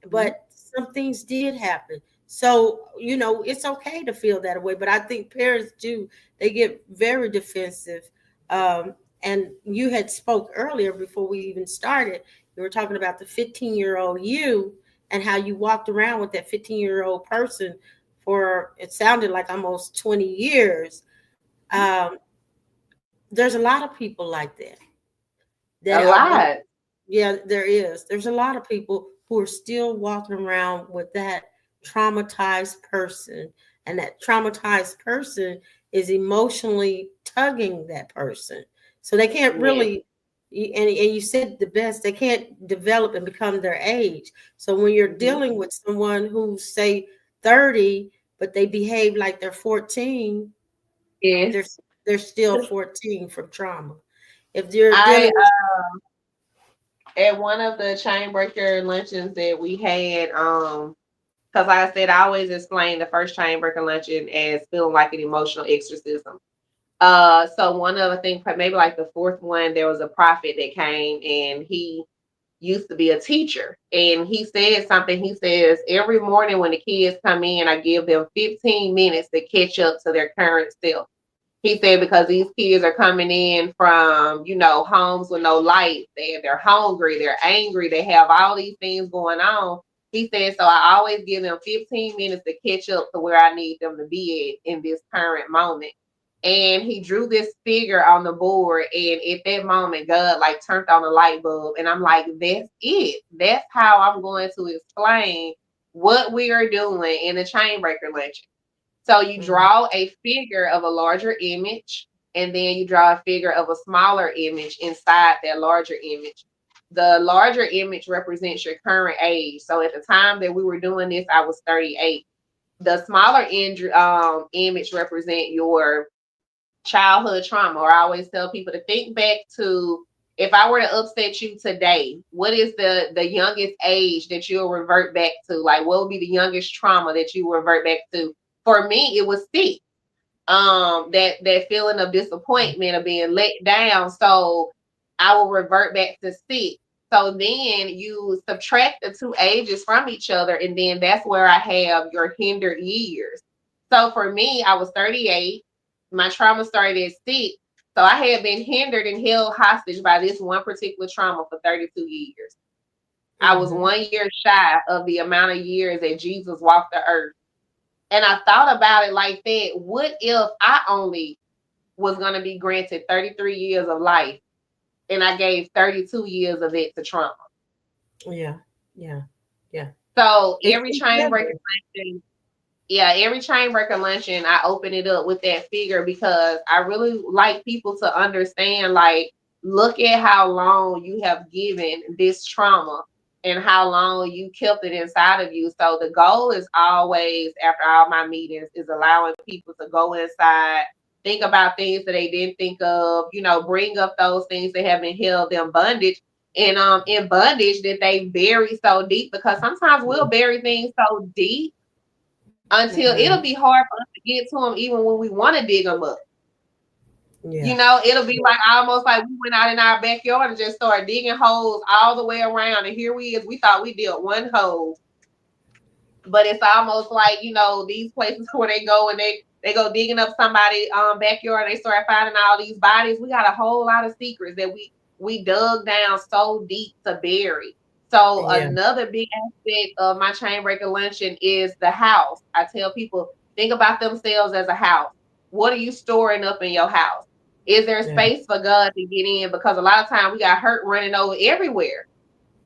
Mhm. but some things did happen. So, you know, it's okay to feel that way. But I think parents do, they get very defensive. And you had spoke earlier before we even started. You were talking about the 15-year-old you and how you walked around with that 15-year-old person for, it sounded like almost 20 years. Um, there's a lot of people like that A that are lot. yeah, there is. There's a lot of people who are still walking around with that traumatized person, and that traumatized person is emotionally tugging that person. So they can't Yes. really, and you said the best, they can't develop and become their age. So when you're Mhm. dealing with someone who's, say, 30, but they behave like they're 14, Yes. they're they're still 14 from trauma. If you're I dealing with at one of the chain breaker luncheons that we had, because like I said, I always explain the first chain breaker luncheon as feeling like an emotional exorcism. So one of the things, maybe like the fourth one, there was a prophet that came and he used to be a teacher. And he said something. He says, every morning when the kids come in, I give them 15 minutes to catch up to their current self. He said, because these kids are coming in from, homes with no light. They're hungry, they're angry, they have all these things going on. He said, so I always give them 15 minutes to catch up to where I need them to be at in this current moment. And he drew this figure on the board. And at that moment, God like turned on the light bulb. And I'm like, that's it. That's how I'm going to explain what we are doing in the chain breaker luncheon. So you Mhm. draw a figure of a larger image, and then you draw a figure of a smaller image inside that larger image. The larger image represents your current age. So at the time that we were doing this, I was 38. The smaller image represent your childhood trauma. Or I always tell people to think back to, if I were to upset you today, what is the youngest age that you'll revert back to? Like, what would be the youngest trauma that you revert back to? For me, it was 6. That feeling of disappointment, of being let down. So I will revert back to 6. So then you subtract the two ages from each other, and then that's where I have your hindered years. So for me, I was 38. My trauma started at 6. So I had been hindered and held hostage by this one particular trauma for 32 years. I was Mhm. 1 year shy of the amount of years that Jesus walked the earth. And I thought about it like that. What if I only was going to be granted 33 years of life and I gave 32 years of it to trauma? Yeah, yeah, yeah. So It's together. every chain breaker luncheon, I open it up with that figure because I really like people to understand, like, look at how long you have given this trauma and how long you kept it inside of you. So the goal is always, after all my meetings, is allowing people to go inside, think about things that they didn't think of, bring up those things that have been held in bondage, and in bondage that they bury so deep, because sometimes we'll bury things so deep until Mhm. it'll be hard for us to get to them, even when we want to dig them up. Yeah, It'll be like almost like we went out in our backyard and just started digging holes all the way around. And here we is. We thought we did one hole, but it's almost like, these places where they go and they go digging up somebody backyard and they start finding all these bodies. We got a whole lot of secrets that we dug down so deep to bury. So yeah, another big aspect of my chain breaker luncheon is the house. I tell people, think about themselves as a house. What are you storing up in your house? Is there yeah, space for God to get in? Because a lot of times we got hurt running over everywhere.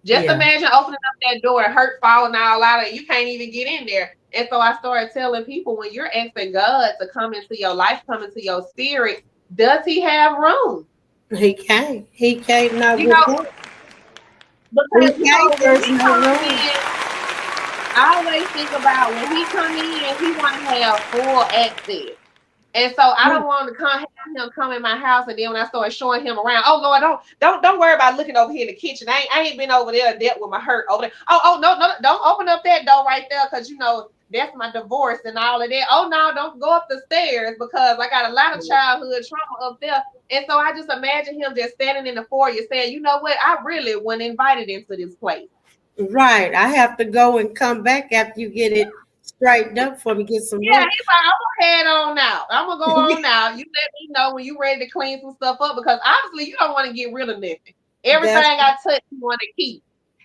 Just yeah, imagine opening up that door and hurt falling all out of it. You can't even get in there. And so I started telling people, when you're asking God to come into your life, come into your spirit, does he have room? he came. He came not You with know, that. He because came. when There's he no comes room. in, I always think about when he come in, he want to have full access. And so I don't want to have him come in my house, and then when I start showing him around, oh Lord, don't worry about looking over here in the kitchen. I ain't been over there dealt with my hurt over there. Oh no, don't open up that door right there, because that's my divorce and all of that. Oh no, don't go up the stairs, because I got a lot of childhood trauma up there. And so I just imagine him just standing in the foyer saying, you know what, I really wasn't invited into this place. Right. I have to go and come back after you get it straightened up for me, get some Yeah, work. he's like, I'm gonna head on out. I'm gonna go on out. You let me know when you're ready to clean some stuff up, because obviously you don't want to get rid of nothing. Everything That's I touch, you want to keep.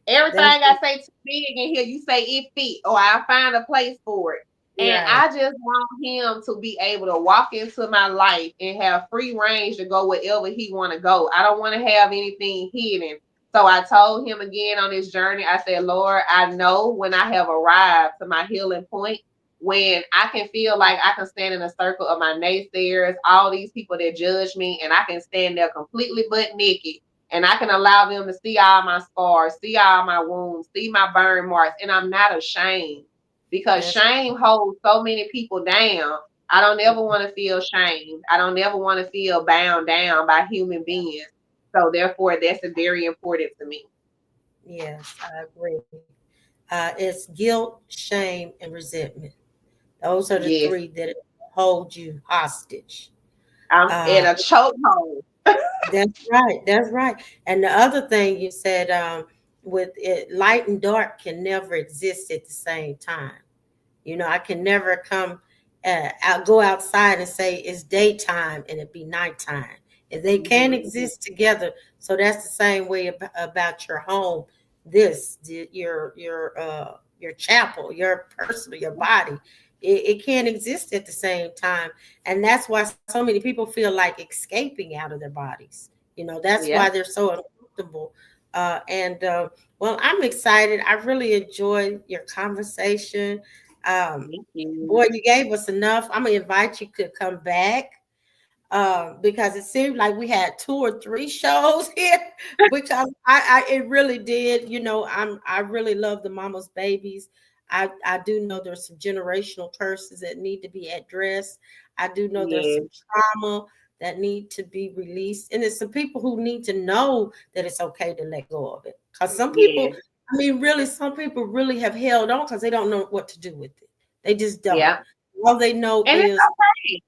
Everything that's I say too big in here, you say it fit, or I'll find a place for it. And right. I just want him to be able to walk into my life and have free range to go wherever he want to go. I don't want to have anything hidden. So I told him again on this journey, I said, Lord, I know when I have arrived to my healing point, when I can feel like I can stand in a circle of my naysayers, all these people that judge me, and I can stand there completely butt naked, and I can allow them to see all my scars, see all my wounds, see my burn marks, and I'm not ashamed, because That's shame holds so many people down. I don't ever want to feel shame. I don't ever want to feel bound down by human beings. So therefore, that's very important to me. yes, I agree. It's guilt, shame, and resentment. Those are the Yes, three that hold you hostage. I'm in Uh, a chokehold. that's right. That's right. And the other thing you said, with it, light and dark can never exist at the same time. I can never go outside and say it's daytime and it be nighttime. If they can't Mhm. exist together, so that's the same way about your home. Your chapel, your personal, your body. It can't exist at the same time, and that's why so many people feel like escaping out of their bodies. That's why Yeah. they're so uncomfortable. And Well, I'm excited. I really enjoyed your conversation. Thank you. Boy, you gave us enough. I'm gonna invite you to come back, because it seemed like we had two or three shows here, because it really did. I really love the mama's babies. I do know there's some generational curses that need to be addressed. I do know there's Yes, some trauma that need to be released, and there's some people who need to know that it's okay to let go of it. Because some people, yes, I mean, really, some people really have held on because they don't know what to do with it. They just don't. yeah. All they know And it's is, okay.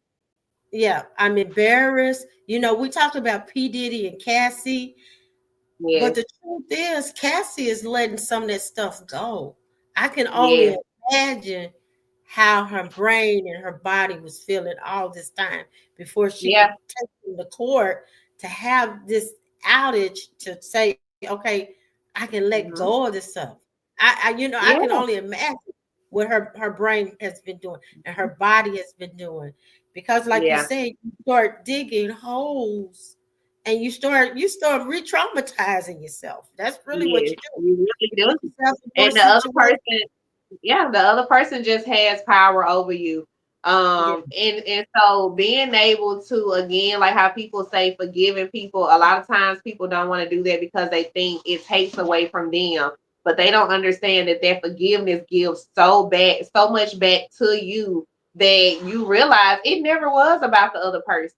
yeah, I'm embarrassed. We talked about P. Diddy and Cassie, but Yes, the truth is, Cassie is letting some of that stuff go. I can only yes, imagine how her brain and her body was feeling all this time before she could yeah. take them to court to have this outage to say, okay, I can let go of Hmm. this stuff. I can Yeah, only imagine what her brain has been doing and her body has been doing. Because like you yeah, said, you start digging holes and you start re-traumatizing yourself. That's really what yes. you do. You really You put do. yourself in more And the other situations. person, yeah, the other person just has power over you. Yeah, And so being able to, again, like how people say forgiving people, a lot of times people don't want to do that because they think it takes away from them. But they don't understand that forgiveness gives so much back to you, that you realize it never was about the other person.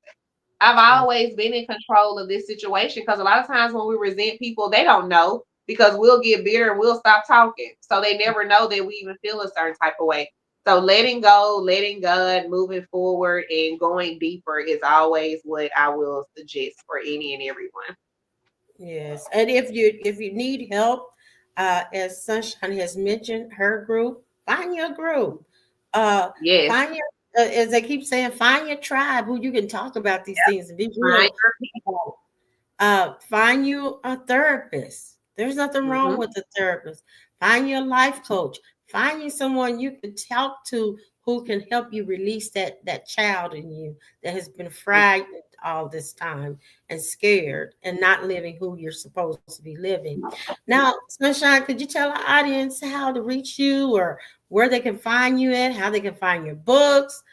I've yeah, always been in control of this situation, because a lot of times when we resent people, they don't know, because we'll get bitter and we'll stop talking. So they never know that we even feel a certain type of way. So letting go, letting God, moving forward, and going deeper is always what I will suggest for any and everyone. yes. And if you need help, as Sunshine has mentioned, her group, find your group. Uh, Yes, find your as they keep saying, find your tribe who you can talk about these things and be find real. your people. Find you a therapist. There's nothing wrong Hmm. with a therapist. Find you a life coach. Find you someone you can talk to who can help you release that child in you that has been frightened all this time and scared and not living who you're supposed to be living. Now, Sunshine, could you tell our audience how to reach you or where they can find you at, how they can find your books?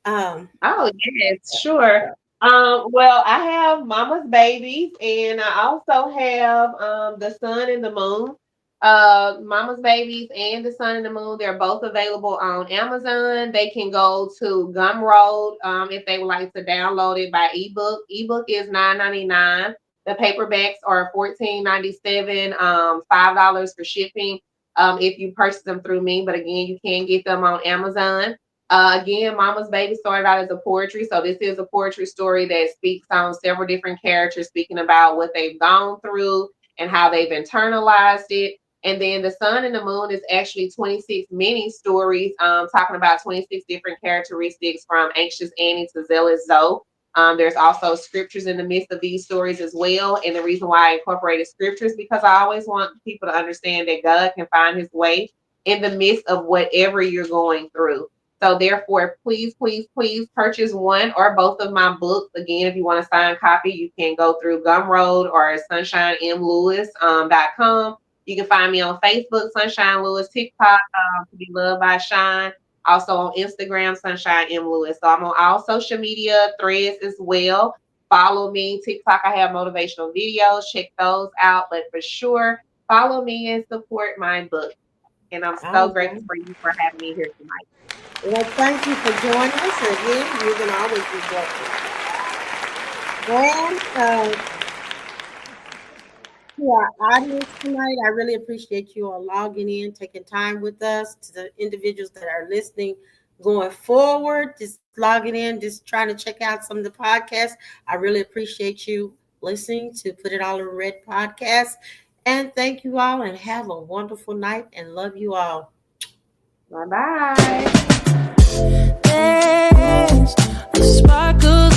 Um, Oh, yes, sure. Well, I have Mama's Babies, and I also have The Sun and the Moon. Mama's Babies and The Sun and the Moon, they're both available on Amazon. They can go to Gumroad if they would like to download it by ebook. Ebook is $9.99. The paperbacks are $14.97, $5 for shipping if you purchase them through me. But again, you can get them on Amazon. Again, Mama's Baby started out as a poetry. So this is a poetry story that speaks on several different characters speaking about what they've gone through and how they've internalized it. And then The Sun and the Moon is actually 26 mini stories talking about 26 different characteristics from Anxious Annie to Zealous Zoe. There's also scriptures in the midst of these stories as well. And the reason why I incorporated scriptures because I always want people to understand that God can find his way in the midst of whatever you're going through. So therefore, please, please, please purchase one or both of my books. Again, if you want a signed copy, you can go through Gumroad or sunshinemlewis.com. You can find me on Facebook, Sunshine Lewis, TikTok, To Be Loved by Shine. Also on Instagram, Sunshine M. Lewis. So I'm on all social media threads as well. Follow me. TikTok, I have motivational videos. Check those out. But for sure, follow me and support my book. And I'm so grateful for you for having me here tonight. Well, thank you for joining us. Again, you can always be welcome. And to our audience tonight, I really appreciate you all logging in, taking time with us. To the individuals that are listening going forward, just logging in, just trying to check out some of the podcasts. I really appreciate you listening to Put It All in Red podcast. And thank you all and have a wonderful night and love you all. Bye-bye. There's a sparkle